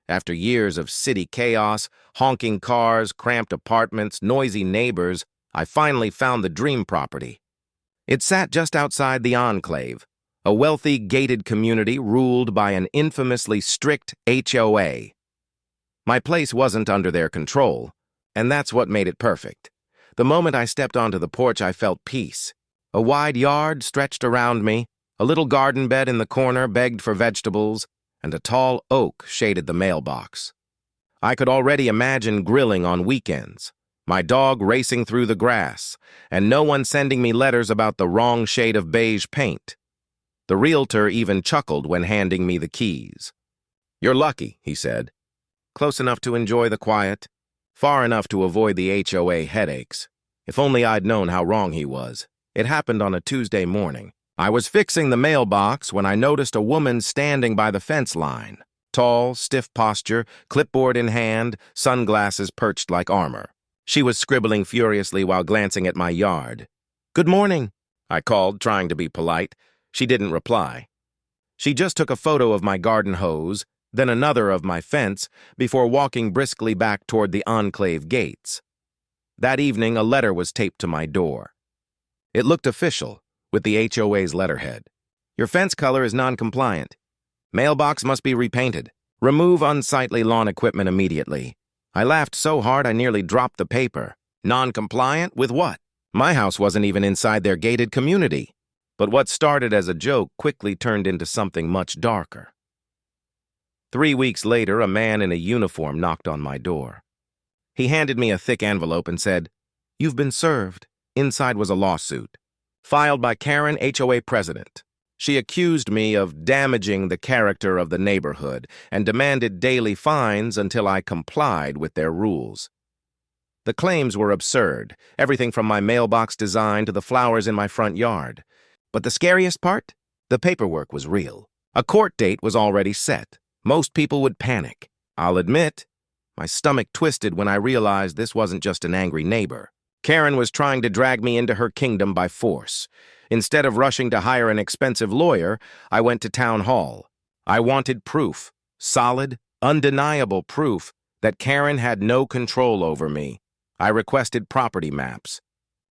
After years of city chaos, honking cars, cramped apartments, noisy neighbors, I finally found the dream property. It sat just outside the Enclave, a wealthy, gated community ruled by an infamously strict HOA. My place wasn't under their control, and that's what made it perfect. The moment I stepped onto the porch, I felt peace. A wide yard stretched around me, a little garden bed in the corner begged for vegetables, and a tall oak shaded the mailbox. I could already imagine grilling on weekends, my dog racing through the grass, and no one sending me letters about the wrong shade of beige paint. The realtor even chuckled when handing me the keys. "You're lucky," he said. "Close enough to enjoy the quiet, far enough to avoid the HOA headaches. If only I'd known how wrong he was." It happened on a Tuesday morning. I was fixing the mailbox when I noticed a woman standing by the fence line. Tall, stiff posture, clipboard in hand, sunglasses perched like armor. She was scribbling furiously while glancing at my yard. "Good morning," I called, trying to be polite. She didn't reply. She just took a photo of my garden hose, then another of my fence, before walking briskly back toward the Enclave gates. That evening, a letter was taped to my door. It looked official, with the HOA's letterhead. "Your fence color is non-compliant. Mailbox must be repainted. Remove unsightly lawn equipment immediately." I laughed so hard I nearly dropped the paper. Non-compliant with what? My house wasn't even inside their gated community. But what started as a joke quickly turned into something much darker. 3 weeks later, a man in a uniform knocked on my door. He handed me a thick envelope and said, "You've been served." Inside was a lawsuit, filed by Karen, HOA president. She accused me of damaging the character of the neighborhood and demanded daily fines until I complied with their rules. The claims were absurd, everything from my mailbox design to the flowers in my front yard. But the scariest part? The paperwork was real. A court date was already set. Most people would panic. I'll admit, my stomach twisted when I realized this wasn't just an angry neighbor. Karen was trying to drag me into her kingdom by force. Instead of rushing to hire an expensive lawyer, I went to town hall. I wanted proof, solid, undeniable proof, that Karen had no control over me. I requested property maps.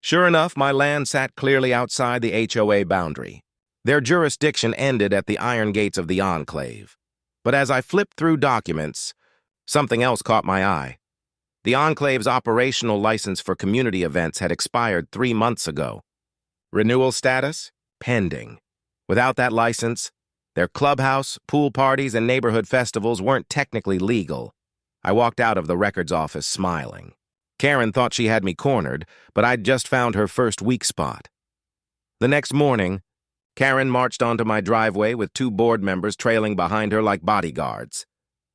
Sure enough, my land sat clearly outside the HOA boundary. Their jurisdiction ended at the iron gates of the Enclave. But as I flipped through documents, something else caught my eye. The Enclave's operational license for community events had expired 3 months ago. Renewal status? Pending. Without that license, their clubhouse, pool parties, and neighborhood festivals weren't technically legal. I walked out of the records office smiling. Karen thought she had me cornered, but I'd just found her first weak spot. The next morning, Karen marched onto my driveway with 2 board members trailing behind her like bodyguards.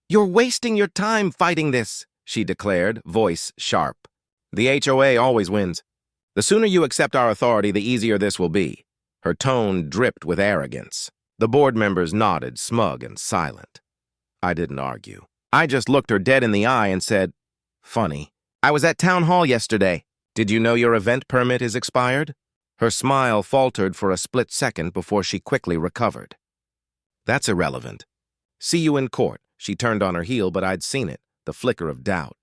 "You're wasting your time fighting this," she declared, voice sharp. "The HOA always wins. The sooner you accept our authority, the easier this will be." Her tone dripped with arrogance. The board members nodded, smug and silent. I didn't argue. I just looked her dead in the eye and said, "Funny. I was at town hall yesterday. Did you know your event permit is expired?" Her smile faltered for a split second before she quickly recovered. "That's irrelevant. See you in court." She turned on her heel, but I'd seen it, the flicker of doubt.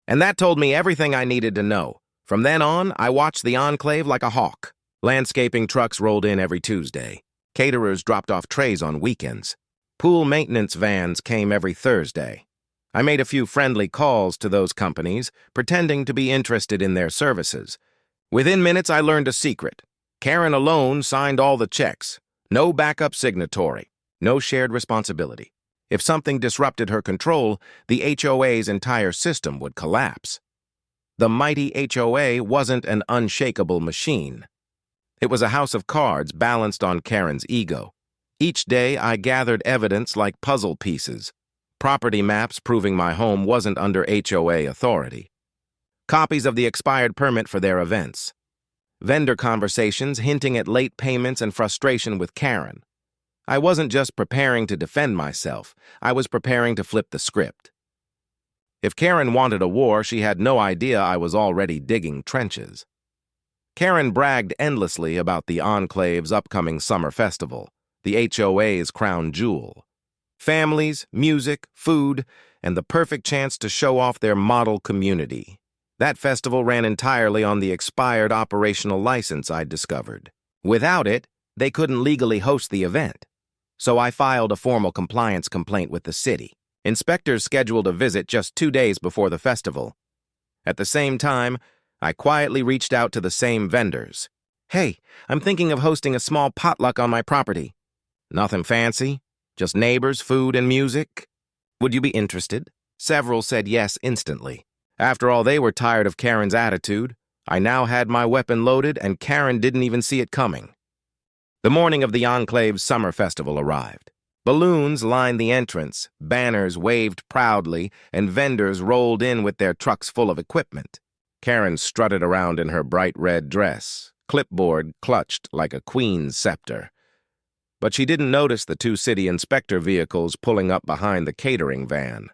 And that told me everything I needed to know. From then on, I watched the Enclave like a hawk. Landscaping trucks rolled in every Tuesday. Caterers dropped off trays on weekends. Pool maintenance vans came every Thursday. I made a few friendly calls to those companies, pretending to be interested in their services. Within minutes, I learned a secret. Karen alone signed all the checks. No backup signatory. No shared responsibility. If something disrupted her control, the HOA's entire system would collapse. The mighty HOA wasn't an unshakable machine. It was a house of cards balanced on Karen's ego. Each day, I gathered evidence like puzzle pieces. Property maps proving my home wasn't under HOA authority. Copies of the expired permit for their events. Vendor conversations hinting at late payments and frustration with Karen. I wasn't just preparing to defend myself. I was preparing to flip the script. If Karen wanted a war, she had no idea I was already digging trenches. Karen bragged endlessly about the Enclave's upcoming summer festival, the HOA's crown jewel. Families, music, food, and the perfect chance to show off their model community. That festival ran entirely on the expired operational license I'd discovered. Without it, they couldn't legally host the event. So I filed a formal compliance complaint with the city. Inspectors scheduled a visit just 2 days before the festival. At the same time, I quietly reached out to the same vendors. "Hey, I'm thinking of hosting a small potluck on my property. Nothing fancy, just neighbors, food, and music. Would you be interested?" Several said yes instantly. After all, they were tired of Karen's attitude. I now had my weapon loaded, and Karen didn't even see it coming. The morning of the Enclave's summer festival arrived. Balloons lined the entrance, banners waved proudly, and vendors rolled in with their trucks full of equipment. Karen strutted around in her bright red dress, clipboard clutched like a queen's scepter. But she didn't notice the 2 city inspector vehicles pulling up behind the catering van.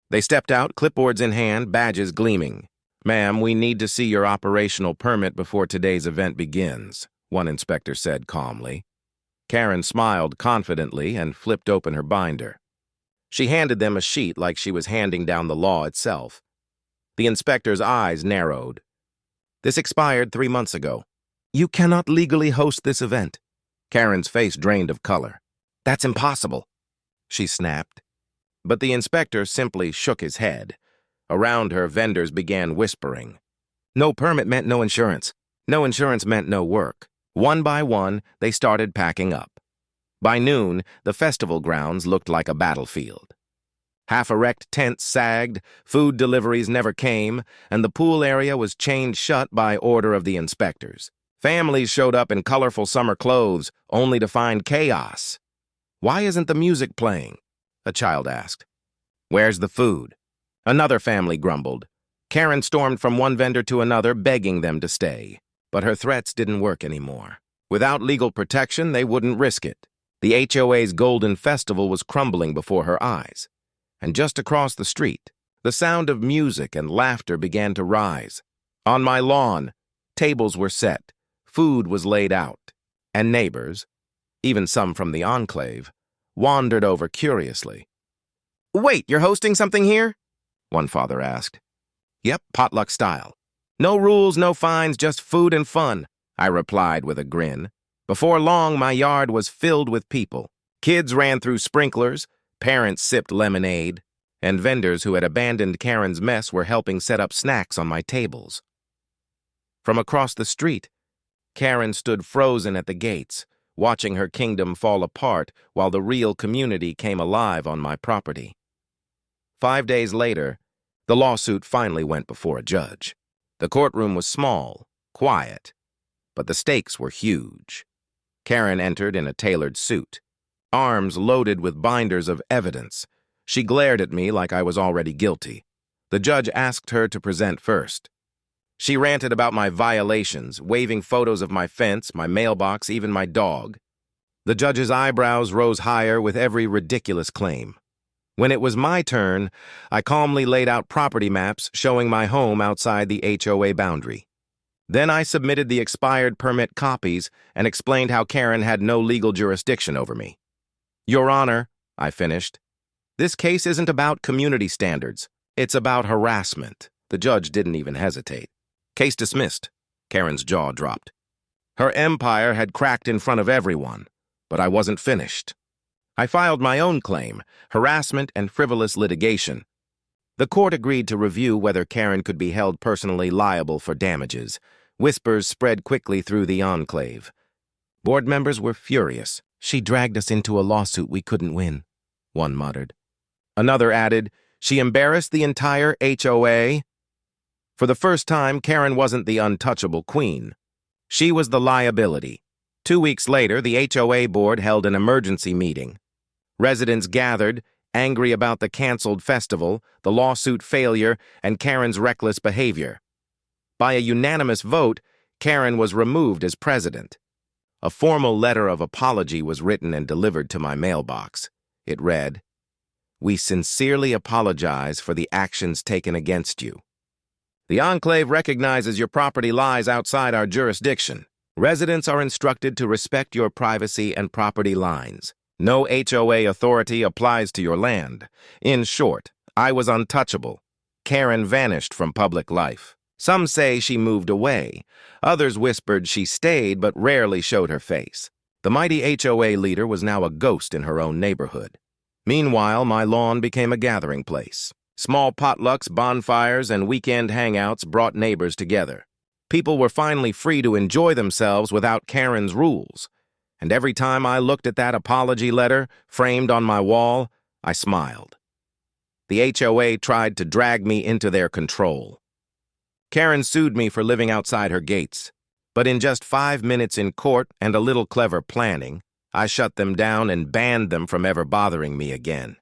They stepped out, clipboards in hand, badges gleaming. "Ma'am, we need to see your operational permit before today's event begins," one inspector said calmly. Karen smiled confidently and flipped open her binder. She handed them a sheet like she was handing down the law itself. The inspector's eyes narrowed. "This expired 3 months ago. You cannot legally host this event." Karen's face drained of color. "That's impossible," she snapped. But the inspector simply shook his head. Around her, vendors began whispering. No permit meant no insurance. No insurance meant no work. One by one, they started packing up. By noon, the festival grounds looked like a battlefield. Half-erect tents sagged, food deliveries never came, and the pool area was chained shut by order of the inspectors. Families showed up in colorful summer clothes, only to find chaos. "Why isn't the music playing?" a child asked. "Where's the food?" Another family grumbled. Karen stormed from one vendor to another, begging them to stay. But her threats didn't work anymore. Without legal protection, they wouldn't risk it. The HOA's Golden Festival was crumbling before her eyes. And just across the street, the sound of music and laughter began to rise. On my lawn, tables were set, food was laid out, and neighbors, even some from the Enclave, wandered over curiously. "Wait, you're hosting something here?" one father asked. "Yep, potluck style. No rules, no fines, just food and fun," I replied with a grin. Before long, my yard was filled with people. Kids ran through sprinklers, parents sipped lemonade, and vendors who had abandoned Karen's mess were helping set up snacks on my tables. From across the street, Karen stood frozen at the gates, watching her kingdom fall apart while the real community came alive on my property. 5 days later, the lawsuit finally went before a judge. The courtroom was small, quiet, but the stakes were huge. Karen entered in a tailored suit, arms loaded with binders of evidence. She glared at me like I was already guilty. The judge asked her to present first. She ranted about my violations, waving photos of my fence, my mailbox, even my dog. The judge's eyebrows rose higher with every ridiculous claim. When it was my turn, I calmly laid out property maps showing my home outside the HOA boundary. Then I submitted the expired permit copies and explained how Karen had no legal jurisdiction over me. "Your Honor," I finished, "this case isn't about community standards. It's about harassment." The judge didn't even hesitate. "Case dismissed." Karen's jaw dropped. Her empire had cracked in front of everyone, but I wasn't finished. I filed my own claim, harassment and frivolous litigation. The court agreed to review whether Karen could be held personally liable for damages. Whispers spread quickly through the Enclave. Board members were furious. "She dragged us into a lawsuit we couldn't win," one muttered. Another added, "She embarrassed the entire HOA." For the first time, Karen wasn't the untouchable queen. She was the liability. 2 weeks later, the HOA board held an emergency meeting. Residents gathered, angry about the canceled festival, the lawsuit failure, and Karen's reckless behavior. By a unanimous vote, Karen was removed as president. A formal letter of apology was written and delivered to my mailbox. It read, "We sincerely apologize for the actions taken against you. The Enclave recognizes your property lies outside our jurisdiction. Residents are instructed to respect your privacy and property lines. No HOA authority applies to your land. In short, I was untouchable. Karen vanished from public life. Some say she moved away. Others whispered she stayed but rarely showed her face. The mighty HOA leader was now a ghost in her own neighborhood. Meanwhile, my lawn became a gathering place. Small potlucks, bonfires, and weekend hangouts brought neighbors together. People were finally free to enjoy themselves without Karen's rules. And every time I looked at that apology letter framed on my wall, I smiled. The HOA tried to drag me into their control. Karen sued me for living outside her gates, but in just 5 minutes in court and a little clever planning, I shut them down and banned them from ever bothering me again.